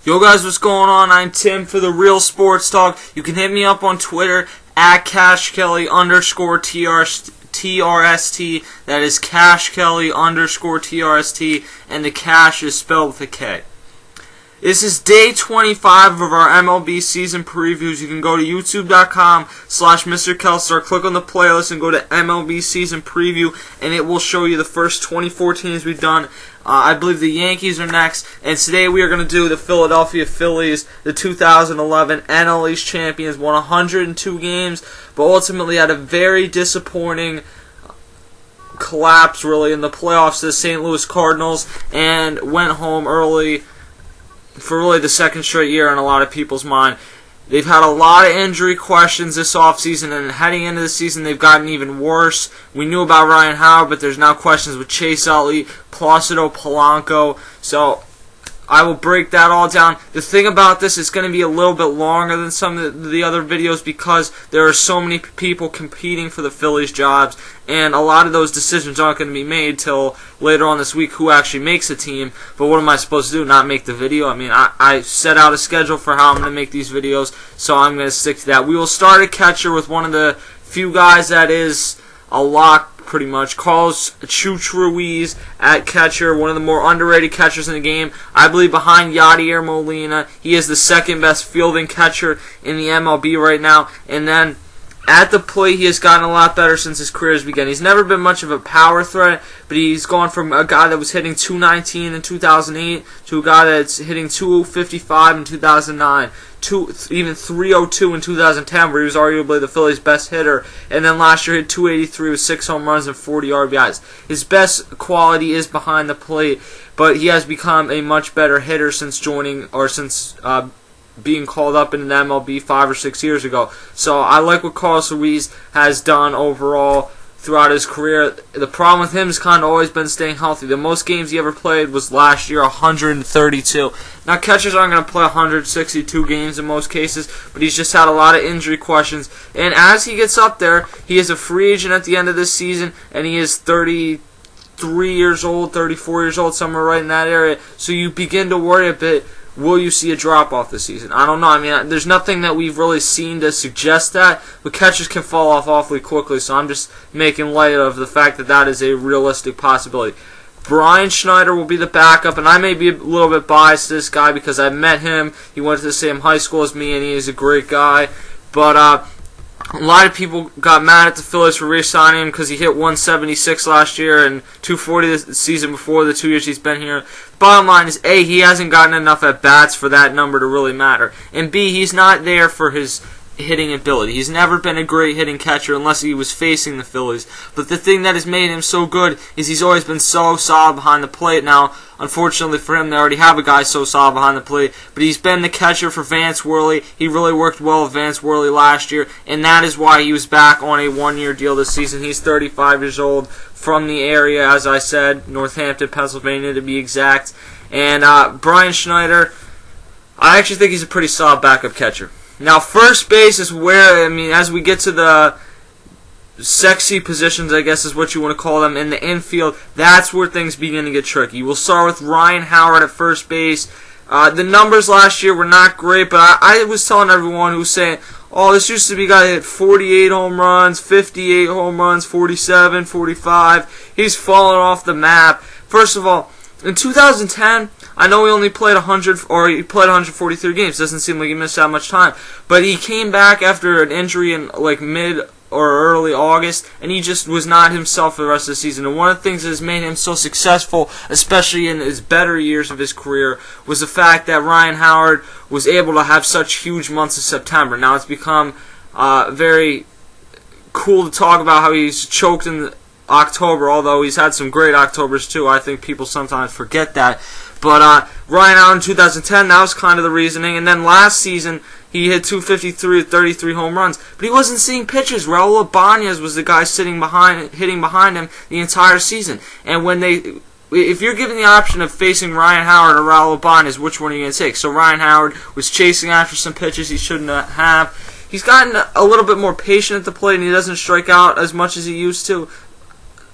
Yo guys, what's going on? I'm Tim for the Real Sports Talk. You can hit me up on Twitter at CashKelly_TRST. That is CashKelly_TRST, and the cash is spelled with a K. This is day 25 of our MLB season previews. You can go to youtube.com/MrKelstar, click on the playlist, and go to MLB season preview, and it will show you the first 24 teams we've done. I believe the Yankees are next, and today we are going to do the Philadelphia Phillies, the 2011 NL East champions, won 102 games, but ultimately had a very disappointing collapse, really, in the playoffs to the St. Louis Cardinals, and went home early for really the second straight year in a lot of people's mind. They've had a lot of injury questions this offseason, and heading into the season, they've gotten even worse. We knew about Ryan Howard, but there's now questions with Chase Utley, Placido Polanco. So I will break that all down. The thing about this is going to be a little bit longer than some of the other videos because there are so many people competing for the Phillies jobs, and a lot of those decisions aren't going to be made till later on this week who actually makes a team. But what am I supposed to do, not make the video? I mean, I set out a schedule for how I'm going to make these videos, so I'm going to stick to that. We will start at catcher with one of the few guys that is a lock, pretty much. Carlos Ruiz at catcher, one of the more underrated catchers in the game. I believe behind Yadier Molina, he is the second best fielding catcher in the MLB right now. And then at the plate, he has gotten a lot better since his career has begun. He's never been much of a power threat, but he's gone from a guy that was hitting 219 in 2008 to a guy that's hitting 255 in 2009. Even 302 in 2010, where he was arguably the Phillies' best hitter, and then last year hit 283 with 6 home runs and 40 RBIs. His best quality is behind the plate, but he has become a much better hitter since being called up in the MLB 5 or 6 years ago. So I like what Carlos Ruiz has done overall throughout his career. The problem with him has kind of always been staying healthy. The most games he ever played was last year, 132. Now, catchers aren't going to play 162 games in most cases, but he's just had a lot of injury questions. And as he gets up there, he is a free agent at the end of this season, and he is 33 years old, 34 years old, somewhere right in that area. So you begin to worry a bit. Will you see a drop-off this season? I don't know. I mean, there's nothing that we've really seen to suggest that, but catchers can fall off awfully quickly, so I'm just making light of the fact that that is a realistic possibility. Brian Schneider will be the backup, and I may be a little bit biased to this guy because I met him. He went to the same high school as me, and he is a great guy. But a lot of people got mad at the Phillies for re-signing him because he hit 176 last year and 240 the season before, the 2 years he's been here. Bottom line is, A, he hasn't gotten enough at-bats for that number to really matter. And B, he's not there for his hitting ability. He's never been a great hitting catcher unless he was facing the Phillies. But the thing that has made him so good is he's always been so solid behind the plate. Now, unfortunately for him, they already have a guy so solid behind the plate, but he's been the catcher for Vance Worley. He really worked well with Vance Worley last year, and that is why he was back on a one-year deal this season. He's 35 years old, from the area, as I said, Northampton, Pennsylvania to be exact. And Brian Schneider, I actually think he's a pretty solid backup catcher. Now, first base is where, I mean, as we get to the sexy positions, I guess is what you want to call them, in the infield, that's where things begin to get tricky. We'll start with Ryan Howard at first base. The numbers last year were not great, but I was telling everyone who was saying, oh, this used to be a guy that hit 48 home runs, 58 home runs, 47, 45. He's fallen off the map. First of all, in 2010, I know he only played 143 games. Doesn't seem like he missed that much time. But he came back after an injury in like mid or early August, and he just was not himself for the rest of the season. And one of the things that has made him so successful, especially in his better years of his career, was the fact that Ryan Howard was able to have such huge months of September. Now it's become very cool to talk about how he's choked in October, although he's had some great Octobers too. I think people sometimes forget that. But Ryan Howard in 2010, that was kind of the reasoning. And then last season, he hit 253 with 33 home runs. But he wasn't seeing pitches. Raul Ibanez was the guy hitting behind him the entire season. And if you're given the option of facing Ryan Howard or Raul Ibanez, which one are you going to take? So Ryan Howard was chasing after some pitches he shouldn't have. He's gotten a little bit more patient at the plate, and he doesn't strike out as much as he used to.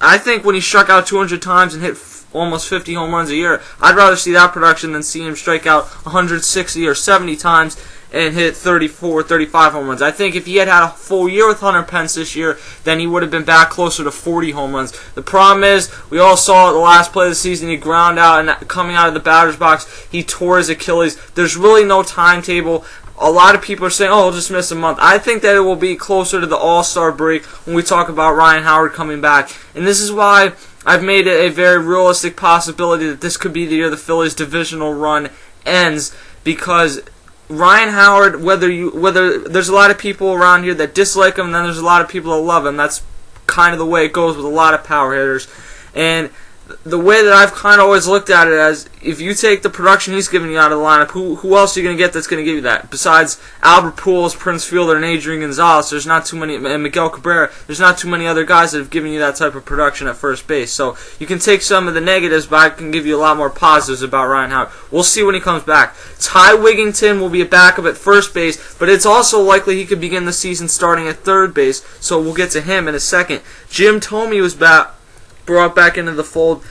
I think when he struck out 200 times and hit almost 50 home runs a year. I'd rather see that production than see him strike out 160 or 70 times and hit 34, 35 home runs. I think if he had a full year with Hunter Pence this year, then he would have been back closer to 40 home runs. The problem is, we all saw at the last play of the season, he ground out, and coming out of the batter's box, he tore his Achilles. There's really no timetable. A lot of people are saying, oh, he'll just miss a month. I think that it will be closer to the All-Star break when we talk about Ryan Howard coming back. And this is why I've made it a very realistic possibility that this could be the year the Phillies' divisional run ends, because Ryan Howard, whether there's a lot of people around here that dislike him, and then there's a lot of people that love him. That's kind of the way it goes with a lot of power hitters. And the way that I've kind of always looked at it as, if you take the production he's giving you out of the lineup, who else are you going to get that's going to give you that? Besides Albert Pujols, Prince Fielder, and Adrian Gonzalez, there's not too many, and Miguel Cabrera, there's not too many other guys that have given you that type of production at first base. So you can take some of the negatives, but I can give you a lot more positives about Ryan Howard. We'll see when he comes back. Ty Wigginton will be a backup at first base, but it's also likely he could begin the season starting at third base, so we'll get to him in a second. Jim Thome was brought back into the fold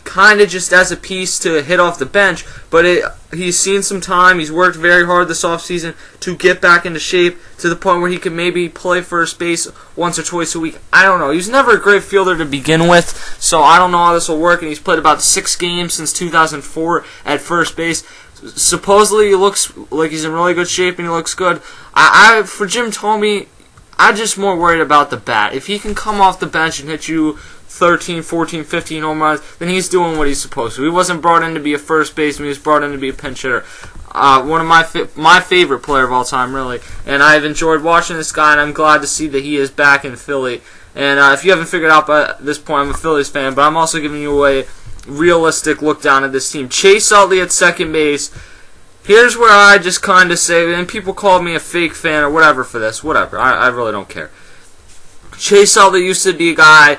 kind of just as a piece to hit off the bench, but he's seen some time. He's worked very hard this offseason to get back into shape to the point where he can maybe play first base once or twice a week. I don't know. He was never a great fielder to begin with, so I don't know how this will work, and he's played about 6 games since 2004 at first base. Supposedly he looks like he's in really good shape and he looks good. For Jim Thome, I'm just more worried about the bat. If he can come off the bench and hit you 13, 14, 15 home runs, then he's doing what he's supposed to. He wasn't brought in to be a first baseman. He was brought in to be a pinch hitter. One of my favorite player of all time, really. And I've enjoyed watching this guy, and I'm glad to see that he is back in Philly. And if you haven't figured out by this point, I'm a Phillies fan, but I'm also giving you a realistic look down at this team. Chase Utley at second base. Here's where I just kind of say, and people call me a fake fan or whatever for this. Whatever. I really don't care. Chase Utley used to be a guy.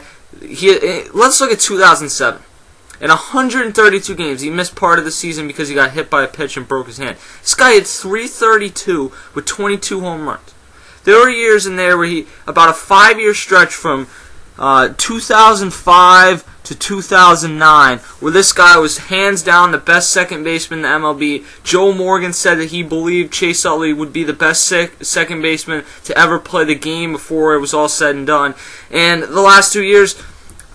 Let's look at 2007. In 132 games, he missed part of the season because he got hit by a pitch and broke his hand. This guy had 332 with 22 home runs. There were years in there where about a 5-year stretch from 2005 to 2009, where this guy was hands down the best second baseman in the MLB. Joe Morgan said that he believed Chase Utley would be the best second baseman to ever play the game before it was all said and done. And the last 2 years,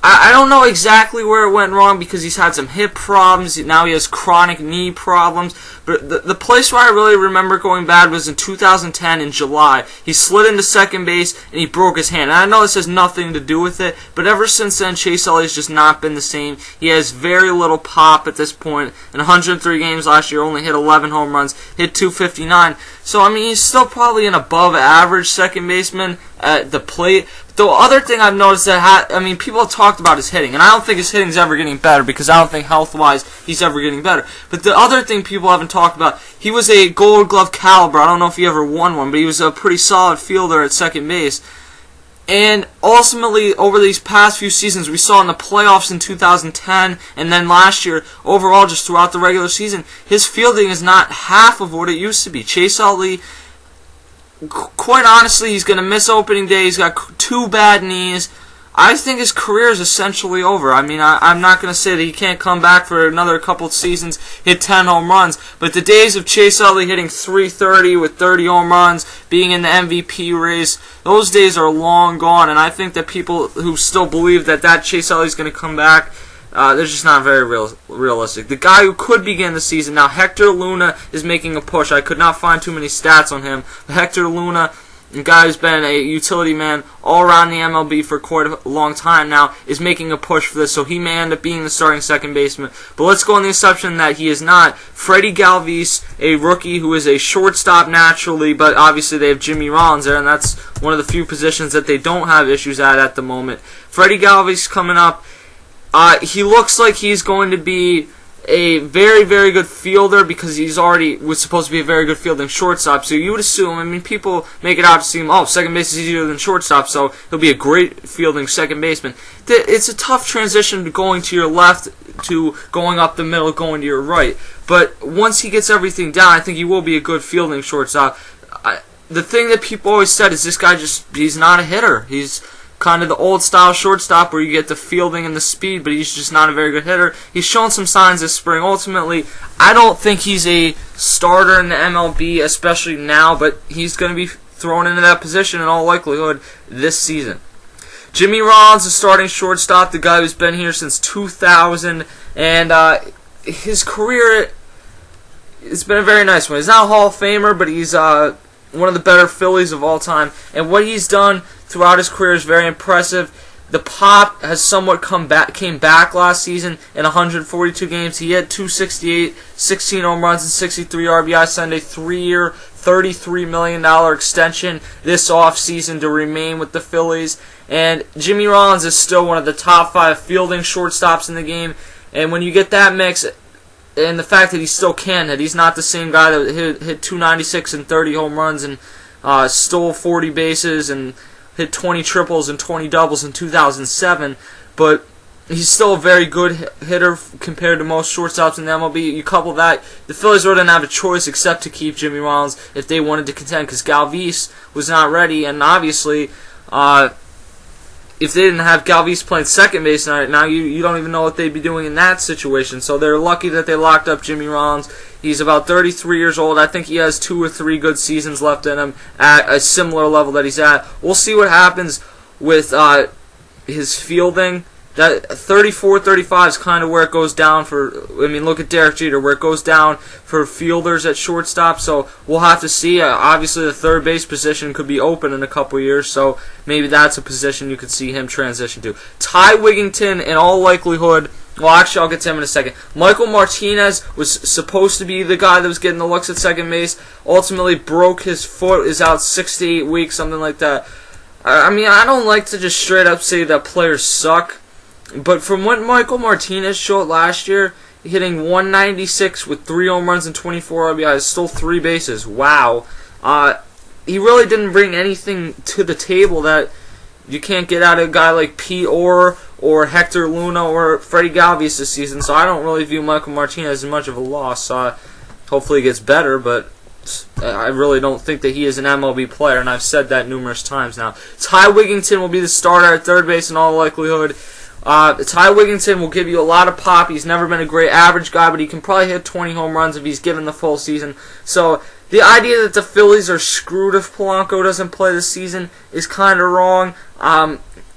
I don't know exactly where it went wrong because he's had some hip problems. Now he has chronic knee problems. But the place where I really remember going bad was in 2010 in July. He slid into second base and he broke his hand. And I know this has nothing to do with it, but ever since then, Chase Utley's just not been the same. He has very little pop at this point. In 103 games last year, only hit 11 home runs, hit .259. So, I mean, he's still probably an above-average second baseman at the plate. The other thing I've noticed people have talked about his hitting, and I don't think his hitting's ever getting better because I don't think health-wise he's ever getting better. But the other thing people haven't talked about, he was a Gold Glove caliber. I don't know if he ever won one, but he was a pretty solid fielder at second base. And ultimately, over these past few seasons, we saw in the playoffs in 2010 and then last year, overall just throughout the regular season, his fielding is not half of what it used to be. Chase Utley, quite honestly, he's going to miss opening day. He's got 2 bad knees. I think his career is essentially over. I mean, I'm not going to say that he can't come back for another couple of seasons, hit 10 home runs, but the days of Chase Utley hitting 330 with 30 home runs, being in the MVP race, those days are long gone, and I think that people who still believe that Chase Utley is going to come back, they're just not very realistic. The guy who could begin the season, now Hector Luna is making a push. I could not find too many stats on him. But Hector Luna, a guy who's been a utility man all around the MLB for quite a long time now, is making a push for this, so he may end up being the starting second baseman. But let's go on the assumption that he is not. Freddie Galvis, a rookie who is a shortstop naturally, but obviously they have Jimmy Rollins there, and that's one of the few positions that they don't have issues at the moment. Freddie Galvis coming up. He looks like he's going to be a very, very good fielder because he's already was supposed to be a very good fielding shortstop. So you would assume, I mean, people make it out to seem, second base is easier than shortstop, so he'll be a great fielding second baseman. It's a tough transition to going to your left to going up the middle, going to your right. But once he gets everything down, I think he will be a good fielding shortstop. The thing that people always said is this guy he's not a hitter. kind of the old style shortstop where you get the fielding and the speed, but he's just not a very good hitter. He's shown some signs this spring. Ultimately, I don't think he's a starter in the MLB, especially now, but he's going to be thrown into that position in all likelihood this season. Jimmy Rollins, the starting shortstop, the guy who's been here since 2000, and his career, it's been a very nice one. He's not a Hall of Famer, but he's one of the better Phillies of all time, and what he's done throughout his career is very impressive. The pop has somewhat came back last season in 142 games. He had 268, 16 home runs, and 63 RBI, signed a 3-year, $33 million extension this offseason to remain with the Phillies. And Jimmy Rollins is still one of the top 5 fielding shortstops in the game. And when you get that mix, and the fact that he still can hit, he's not the same guy that hit 296 and 30 home runs and stole 40 bases and hit 20 triples and 20 doubles in 2007, but he's still a very good hitter compared to most shortstops in the MLB. You couple that, the Phillies really didn't have a choice except to keep Jimmy Rollins if they wanted to contend, because Galvis was not ready, and obviously, if they didn't have Galvis playing second base right now, you don't even know what they'd be doing in that situation. So they're lucky that they locked up Jimmy Rollins. He's about 33 years old. I think he has 2 or 3 good seasons left in him at a similar level that he's at. We'll see what happens with his fielding. That 34, 35 is kind of where it goes down for, look at Derek Jeter, where it goes down for fielders at shortstop. So we'll have to see. Obviously, the third base position could be open in a couple years, so maybe that's a position you could see him transition to. Ty Wigginton, in all likelihood, well, actually, I'll get to him in a second. Michael Martinez was supposed to be the guy that was getting the looks at second base. Ultimately, broke his foot, is out 6 to 8 weeks, something like that. I don't like to just straight up say that players suck. But from what Michael Martinez showed last year, hitting 196 with 3 home runs and 24 RBIs, stole 3 bases. Wow. He really didn't bring anything to the table that you can't get out of a guy like Pete Orr or Hector Luna or Freddie Galvis this season. So I don't really view Michael Martinez as much of a loss. Hopefully he gets better, but I really don't think that he is an MLB player, and I've said that numerous times now. Ty Wigginton will be the starter at third base in all likelihood. Ty Wigginton will give you a lot of pop. He's never been a great average guy, but he can probably hit 20 home runs if he's given the full season. So the idea that the Phillies are screwed if Polanco doesn't play this season is kind of wrong.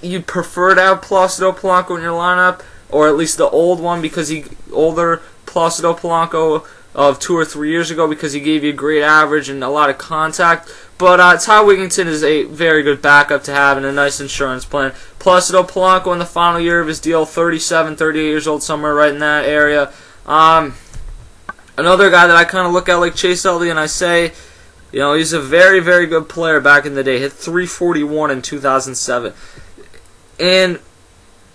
You'd prefer to have Placido Polanco in your lineup, or at least the old one, because older Placido Polanco of 2 or 3 years ago, because he gave you a great average and a lot of contact. But Ty Wigginton is a very good backup to have and a nice insurance plan. Placido Polanco in the final year of his deal, 37, 38 years old, somewhere right in that area. Another guy that I kind of look at like Chase Elliott, and I say, he's a very, very good player back in the day. Hit 341 in 2007. And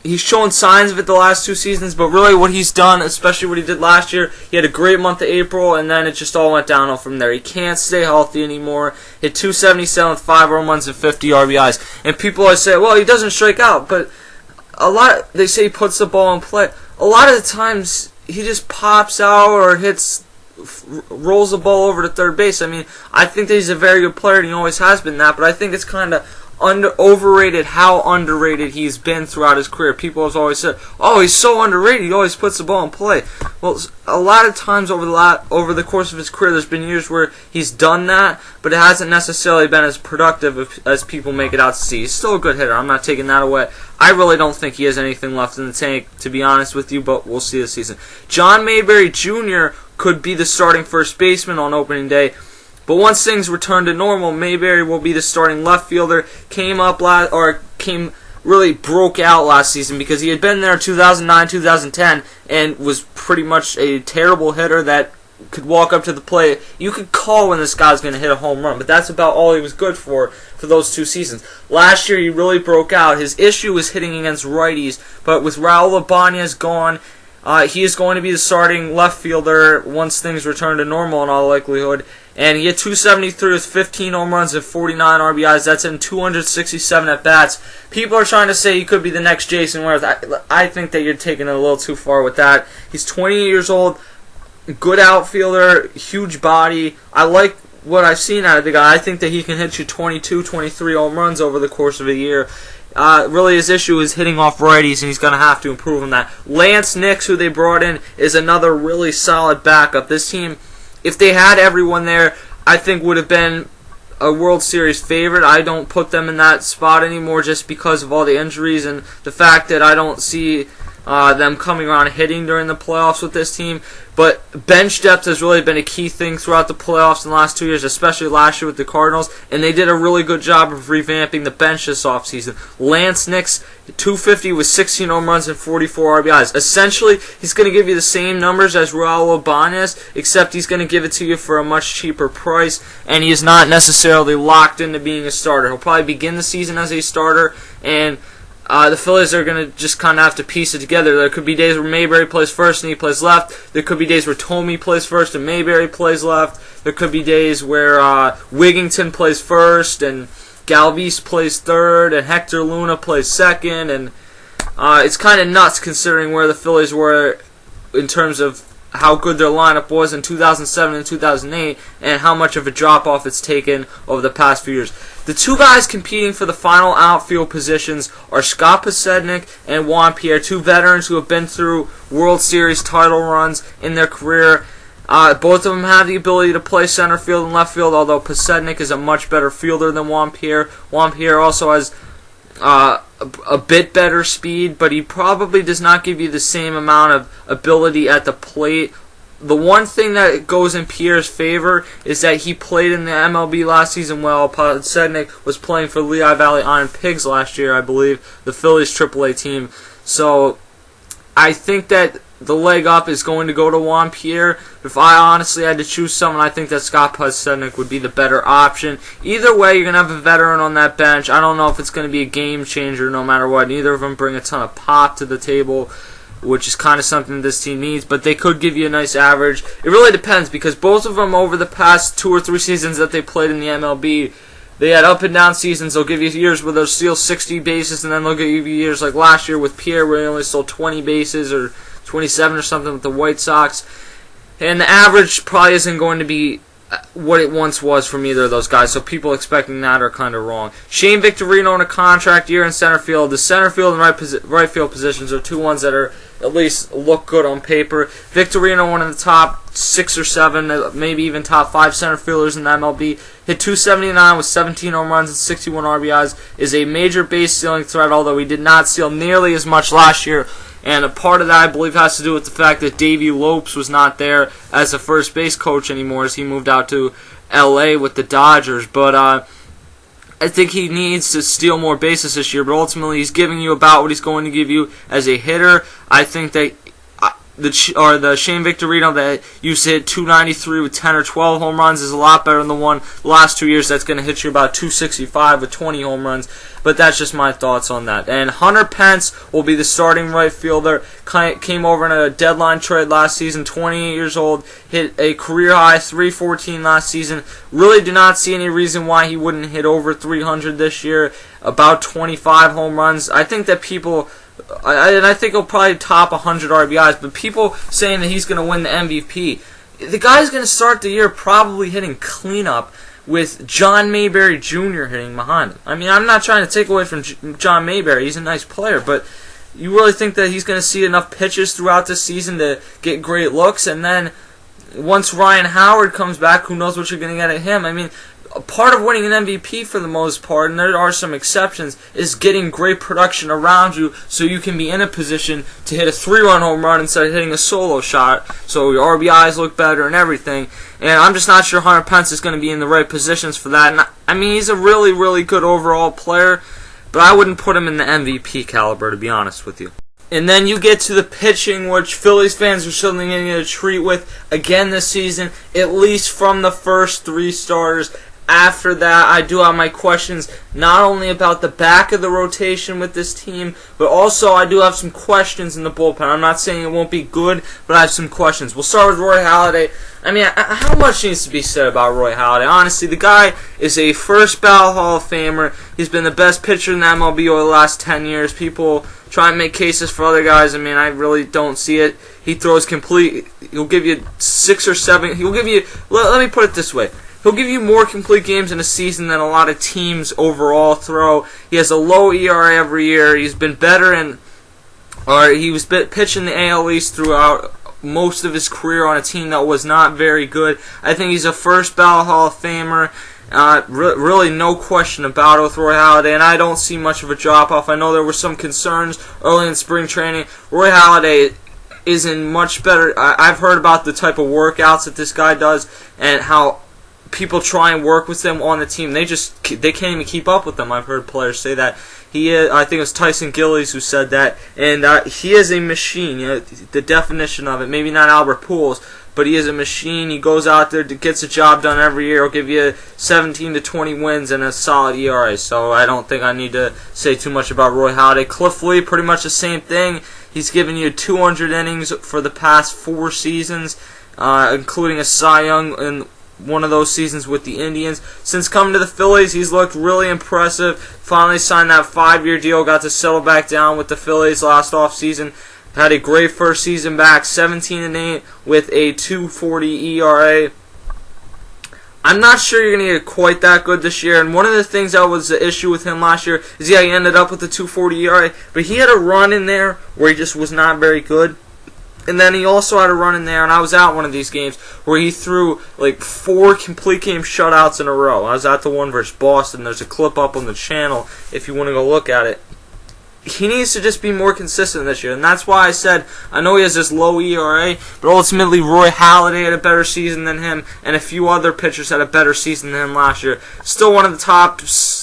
he's shown signs of it the last 2 seasons, but really what he's done, especially what he did last year, he had a great month of April, and then it just all went downhill from there. He can't stay healthy anymore. Hit 277 with 5 home runs and 50 RBIs. And people always say, well, he doesn't strike out, but they say he puts the ball in play. A lot of the times, he just pops out or rolls the ball over to third base. I think that he's a very good player, and he always has been that, but I think it's kind of overrated how underrated he's been throughout his career. People have always said, oh, he's so underrated, he always puts the ball in play. Well, a lot of times over the course of his career, there's been years where he's done that, but it hasn't necessarily been as productive as people make it out to see. He's still a good hitter, I'm not taking that away. I really don't think he has anything left in the tank, to be honest with you, but we'll see this season. John Mayberry Jr. could be the starting first baseman on opening day. But once things return to normal, Mayberry will be the starting left fielder. Broke out last season because he had been there in 2009, 2010, and was pretty much a terrible hitter that could walk up to the plate. You could call when this guy's going to hit a home run, but that's about all he was good for those 2 seasons. Last year, he really broke out. His issue was hitting against righties, but with Raul Ibanez gone, he is going to be the starting left fielder once things return to normal in all likelihood. And he had 273 with 15 home runs and 49 RBIs. That's in 267 at-bats. People are trying to say he could be the next Jason Ware. I think that you're taking it a little too far with that. He's 28 years old, good outfielder, huge body. I like what I've seen out of the guy. I think that he can hit you 22, 23 home runs over the course of a year. really his issue is hitting off righties, and he's going to have to improve on that. Lance Nix, who they brought in, is another really solid backup. This team, if they had everyone there, I think would have been a World Series favorite. I don't put them in that spot anymore just because of all the injuries and the fact that I don't see them coming around hitting during the playoffs with this team. But bench depth has really been a key thing throughout the playoffs in the last 2 years, especially last year with the Cardinals, and they did a really good job of revamping the bench this offseason. Lance Nix, 250 with 16 home runs and 44 RBIs. Essentially, he's going to give you the same numbers as Raul Ibanez, except he's going to give it to you for a much cheaper price, and he is not necessarily locked into being a starter. He'll probably begin the season as a starter, and the Phillies are going to just kind of have to piece it together. There could be days where Mayberry plays first and he plays left. There could be days where Tomey plays first and Mayberry plays left. There could be days where Wigington plays first and Galvis plays third and Hector Luna plays second. And it's kind of nuts considering where the Phillies were in terms of how good their lineup was in 2007 and 2008 and how much of a drop-off it's taken over the past few years. The two guys competing for the final outfield positions are Scott Podsednik and Juan Pierre, two veterans who have been through World Series title runs in their career. Both of them have the ability to play center field and left field, although Podsednik is a much better fielder than Juan Pierre. Juan Pierre also has a bit better speed, but he probably does not give you the same amount of ability at the plate. The one thing that goes in Pierre's favor is that he played in the MLB last season while Podsednik was playing for Lehigh Valley Iron Pigs last year, I believe, the Phillies AAA team. So I think that the leg up is going to go to Juan Pierre. If I honestly had to choose someone, I think that Scott Podsednik would be the better option. Either way, you're going to have a veteran on that bench. I don't know if it's going to be a game changer no matter what. Neither of them bring a ton of pop to the table, which is kind of something this team needs, but they could give you a nice average. It really depends because both of them over the past 2 or 3 seasons that they played in the MLB, they had up and down seasons. They'll give you years where they'll steal 60 bases, and then they'll give you years like last year with Pierre where he only stole 20 bases or 27 or something with the White Sox. And the average probably isn't going to be what it once was from either of those guys, so people expecting that are kind of wrong. Shane Victorino on a contract year in center field. The center field and right field positions are two ones that are at least look good on paper. Victorino, one of the top 6 or 7, maybe even top 5 center fielders in the MLB, hit 279 with 17 home runs and 61 RBIs, is a major base stealing threat, although he did not steal nearly as much last year. And a part of that, I believe, has to do with the fact that Davey Lopes was not there as a first base coach anymore as he moved out to L.A. with the Dodgers. But I think he needs to steal more bases this year. But ultimately, he's giving you about what he's going to give you as a hitter. I think that the Shane Victorino that used to hit 293 with 10 or 12 home runs is a lot better than the one the last 2 years that's going to hit you about 265 with 20 home runs. But that's just my thoughts on that. And Hunter Pence will be the starting right fielder. Came over in a deadline trade last season, 28 years old, hit a career-high 314 last season. Really do not see any reason why he wouldn't hit over 300 this year, about 25 home runs. I think that people... I think he'll probably top 100 RBIs, but people saying that he's going to win the MVP, the guy's going to start the year probably hitting cleanup with John Mayberry Jr. hitting behind him. I mean, I'm not trying to take away from John Mayberry. He's a nice player, but you really think that he's going to see enough pitches throughout the season to get great looks, and then once Ryan Howard comes back, who knows what you're going to get at him? I mean, part of winning an MVP for the most part, and there are some exceptions, is getting great production around you so you can be in a position to hit a 3-run home run instead of hitting a solo shot, so your RBIs look better and everything. And I'm just not sure Hunter Pence is going to be in the right positions for that. And I mean, he's a really, really good overall player, but I wouldn't put him in the MVP caliber, to be honest with you. And then you get to the pitching, which Phillies fans are certainly going to get a treat with again this season, at least from the first 3 starters. After that, I do have my questions not only about the back of the rotation with this team, but also I do have some questions in the bullpen. I'm not saying it won't be good, but I have some questions. We'll start with Roy Halladay. I mean, how much needs to be said about Roy Halladay? Honestly, the guy is a first-ballot Hall of Famer. He's been the best pitcher in the MLB over the last 10 years. People try and make cases for other guys. I mean, I really don't see it. He throws complete. He'll give you 6 or 7. He'll give you. Let me put it this way. he'll give you more complete games in a season than a lot of teams overall throw. He has a low ERA every year. He's been better he was pitching the AL East throughout most of his career on a team that was not very good. I think he's a first ballot Hall of Famer. Really no question about it with Roy Halladay, and I don't see much of a drop-off. I know there were some concerns early in spring training. Roy Halladay is in much better... I've heard about the type of workouts that this guy does and how people try and work with him on the team. They can't even keep up with them. I've heard players say that. I think it was Tyson Gillies who said that, and he is a machine. The definition of it, maybe not Albert Pujols, but he is a machine. He goes out there, gets a job done every year. He'll give you 17 to 20 wins and a solid ERA. So I don't think I need to say too much about Roy Halladay. Cliff Lee, pretty much the same thing. He's given you 200 innings for the past 4 seasons, including a Cy Young in one of those seasons with the Indians. Since coming to the Phillies, he's looked really impressive. Finally signed that 5-year deal, got to settle back down with the Phillies last offseason. Had a great first season back, 17-8 with a 2.40 ERA. I'm not sure you're going to get quite that good this year, and one of the things that was the issue with him last year is he ended up with a 2.40 ERA, but he had a run in there where he just was not very good. And then he also had a run in there, and I was at one of these games where he threw like 4 complete game shutouts in a row. I was at the one versus Boston. There's a clip up on the channel if you want to go look at it. He needs to just be more consistent this year, and that's why I said I know he has this low ERA, but ultimately Roy Halladay had a better season than him, and a few other pitchers had a better season than him last year. Still one of the top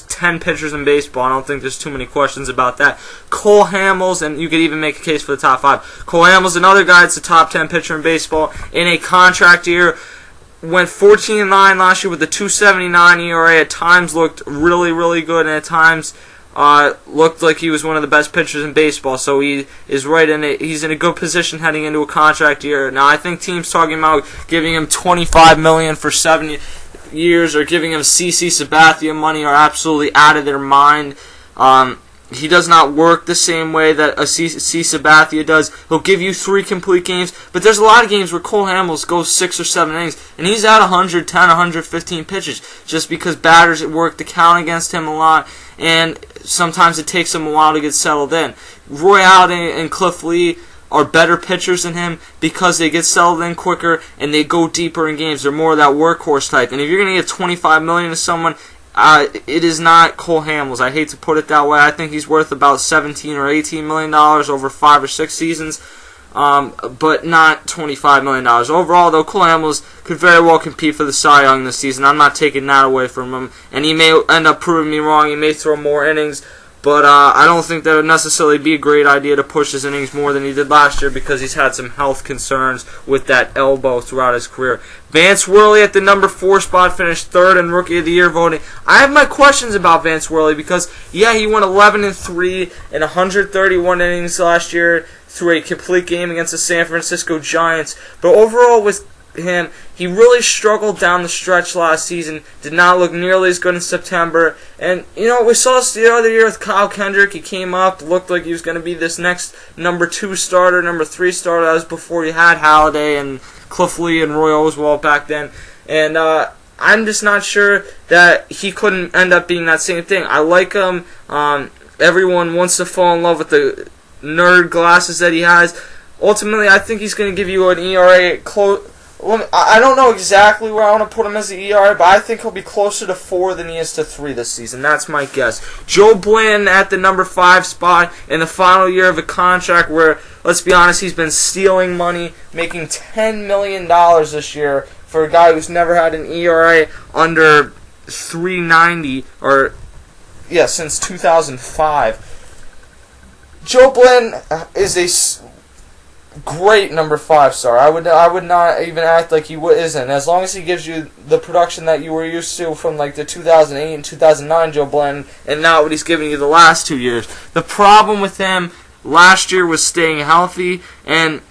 10 pitchers in baseball. I don't think there's too many questions about that. Cole Hamels, and you could even make a case for the top 5. Cole Hamels, another guy that's a top 10 pitcher in baseball in a contract year. Went 14-9 last year with a 2.79 ERA. At times looked really, really good, and at times looked like he was one of the best pitchers in baseball. So he is he's in a good position heading into a contract year. Now I think teams talking about giving him $25 million for 7 years or giving him CC Sabathia money are absolutely out of their mind. He does not work the same way that a C. Sabathia does. He'll give you 3 complete games, but there's a lot of games where Cole Hamels goes 6 or 7 innings, and he's at 110, 115 pitches, just because batters work the count against him a lot, and sometimes it takes him a while to get settled in. Roy Halladay and Cliff Lee are better pitchers than him because they get settled in quicker and they go deeper in games. They're more of that workhorse type. And if you're going to give $25 million to someone, it is not Cole Hamels. I hate to put it that way. I think he's worth about $17 or $18 million over 5 or 6 seasons, but not $25 million. Overall, though, Cole Hamels could very well compete for the Cy Young this season. I'm not taking that away from him, and he may end up proving me wrong. He may throw more innings, but I don't think that would necessarily be a great idea to push his innings more than he did last year because he's had some health concerns with that elbow throughout his career. Vance Worley at the number 4 spot finished 3rd in Rookie of the Year voting. I have my questions about Vance Worley because, yeah, he went 11-3 in 131 innings last year through a complete game against the San Francisco Giants. But overall with him, he really struggled down the stretch last season, did not look nearly as good in September, and we saw this the other year with Kyle Kendrick. He came up, looked like he was going to be this next number 2 starter, number 3 starter. That was before he had Halladay and Cliff Lee and Roy Oswalt back then, and I'm just not sure that he couldn't end up being that same thing. I like him. Everyone wants to fall in love with the nerd glasses that he has. Ultimately, I think he's going to give you an ERA close. I don't know exactly where I want to put him as the ERA, but I think he'll be closer to 4 than he is to 3 this season. That's my guess. Joe Blanton at the number 5 spot in the final year of a contract where, let's be honest, he's been stealing money, making $10 million this year for a guy who's never had an ERA under 3.90 since 2005. Joe Blanton is a great number 5 star. I would not even act like he isn't. As long as he gives you the production that you were used to from like the 2008 and 2009 Joe Blanton, and not what he's giving you the last 2 years. The problem with him last year was staying healthy, and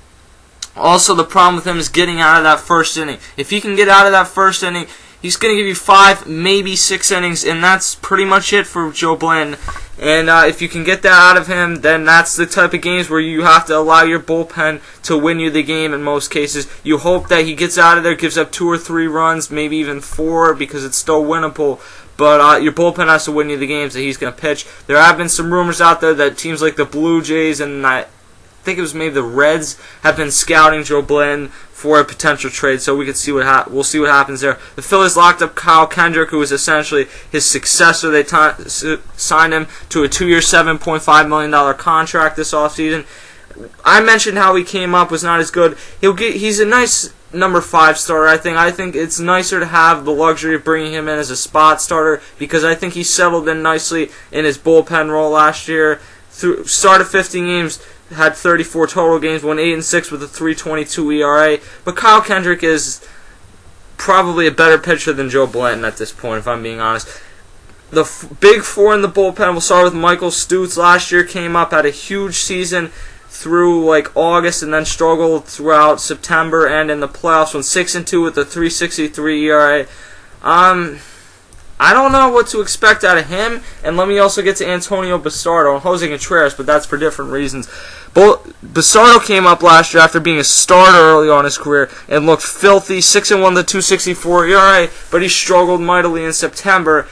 also the problem with him is getting out of that first inning. If he can get out of that first inning, he's going to give you 5, maybe 6 innings, and that's pretty much it for Joe Blanton. And if you can get that out of him, then that's the type of games where you have to allow your bullpen to win you the game in most cases. You hope that he gets out of there, gives up 2 or 3 runs, maybe even 4, because it's still winnable. But your bullpen has to win you the games that he's going to pitch. There have been some rumors out there that teams like the Blue Jays and I think it was maybe the Reds have been scouting Joe Blanton for a potential trade, so we could see we'll see what happens there. The Phillies locked up Kyle Kendrick, who was essentially his successor. They signed him to a 2-year, $7.5 million contract this offseason. I mentioned how he came up, was not as good. He's a nice number 5 starter, I think. I think it's nicer to have the luxury of bringing him in as a spot starter because I think he settled in nicely in his bullpen role last year. Started 15 games, had 34 total games, won 8-6 with a 3.22 ERA. But Kyle Kendrick is probably a better pitcher than Joe Blanton at this point, if I'm being honest. The big 4 in the bullpen, we'll start with Michael Stutz. Last year came up, had a huge season through like August and then struggled throughout September and in the playoffs. Went 6-2 with a 3.63 ERA. I don't know what to expect out of him, and let me also get to Antonio Basardo and Jose Contreras, but that's for different reasons. Basardo came up last year after being a starter early on in his career and looked filthy, 6-1 to 2.64 ERA, but he struggled mightily in September.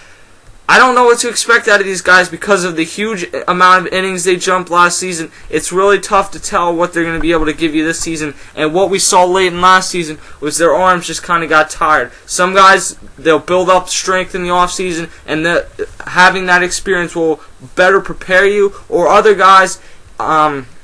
I don't know what to expect out of these guys because of the huge amount of innings they jumped last season. It's really tough to tell what they're going to be able to give you this season. And what we saw late in last season was their arms just kind of got tired. Some guys, they'll build up strength in the offseason, and having that experience will better prepare you. Or other guys,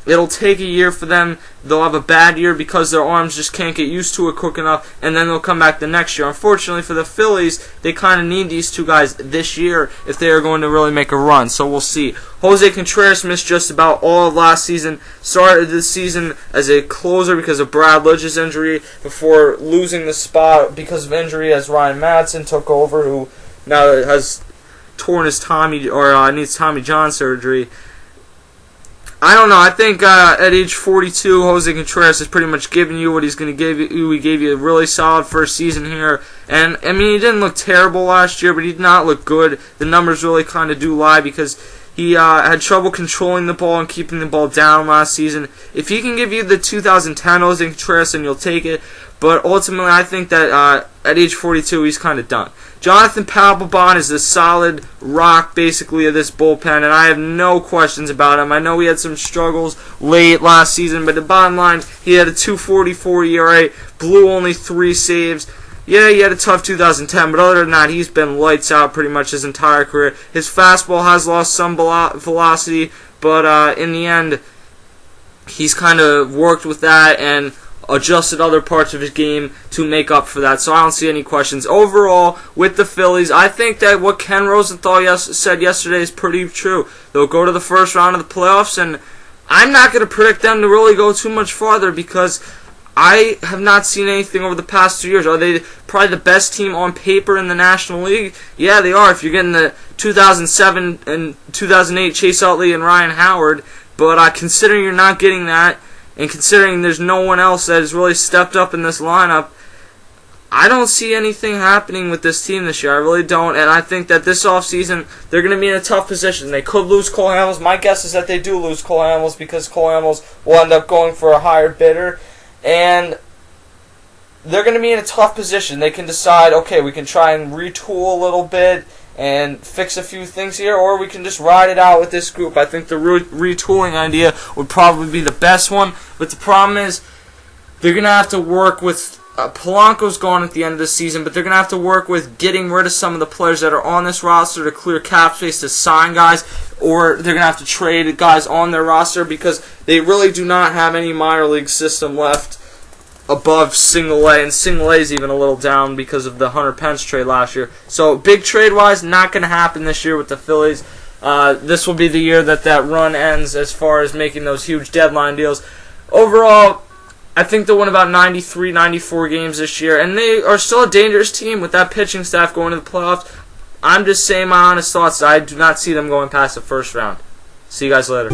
it'll take a year for them. They'll have a bad year because their arms just can't get used to it quick enough, and then they'll come back the next year. Unfortunately for the Phillies, they kind of need these 2 guys this year if they are going to really make a run, so we'll see. Jose Contreras missed just about all of last season, started this season as a closer because of Brad Lidge's injury before losing the spot because of injury as Ryan Madsen took over, who now has torn his Tommy, or needs Tommy John surgery. I don't know. I think at age 42, Jose Contreras has pretty much given you what he's going to give you. He gave you a really solid first season here. And, I mean, he didn't look terrible last year, but he did not look good. The numbers really kind of do lie because he had trouble controlling the ball and keeping the ball down last season. If he can give you the 2010 Jose Contreras, then you'll take it. But ultimately, I think that at age 42, he's kind of done. Jonathan Papelbon is the solid rock, basically, of this bullpen, and I have no questions about him. I know he had some struggles late last season, but the bottom line, he had a 2.44 ERA, blew only 3 saves. Yeah, he had a tough 2010, but other than that, he's been lights out pretty much his entire career. His fastball has lost some velocity, but in the end, he's kind of worked with that and adjusted other parts of his game to make up for that, so I don't see any questions. Overall, with the Phillies, I think that what Ken Rosenthal said yesterday is pretty true. They'll go to the first round of the playoffs, and I'm not going to predict them to really go too much farther because I have not seen anything over the past 2 years. Are they probably the best team on paper in the National League? Yeah, they are. If you're getting the 2007 and 2008 Chase Utley and Ryan Howard, but considering you're not getting that, and considering there's no one else that has really stepped up in this lineup, I don't see anything happening with this team this year. I really don't. And I think that this offseason, they're going to be in a tough position. They could lose Cole Hamels. My guess is that they do lose Cole Hamels because Cole Hamels will end up going for a higher bidder. And they're going to be in a tough position. They can decide, okay, we can try and retool a little bit and fix a few things here, or we can just ride it out with this group. I think the retooling idea would probably be the best one, but the problem is they're going to have to work with Polanco's gone at the end of the season, but they're going to have to work with getting rid of some of the players that are on this roster to clear cap space to sign guys, or they're going to have to trade guys on their roster because they really do not have any minor league system left above single A, and single A is even a little down because of the Hunter Pence trade last year. So big trade-wise, not going to happen this year with the Phillies. This will be the year that run ends as far as making those huge deadline deals. Overall, I think they'll win about 93, 94 games this year, and they are still a dangerous team with that pitching staff going to the playoffs. I'm just saying my honest thoughts. I do not see them going past the first round. See you guys later.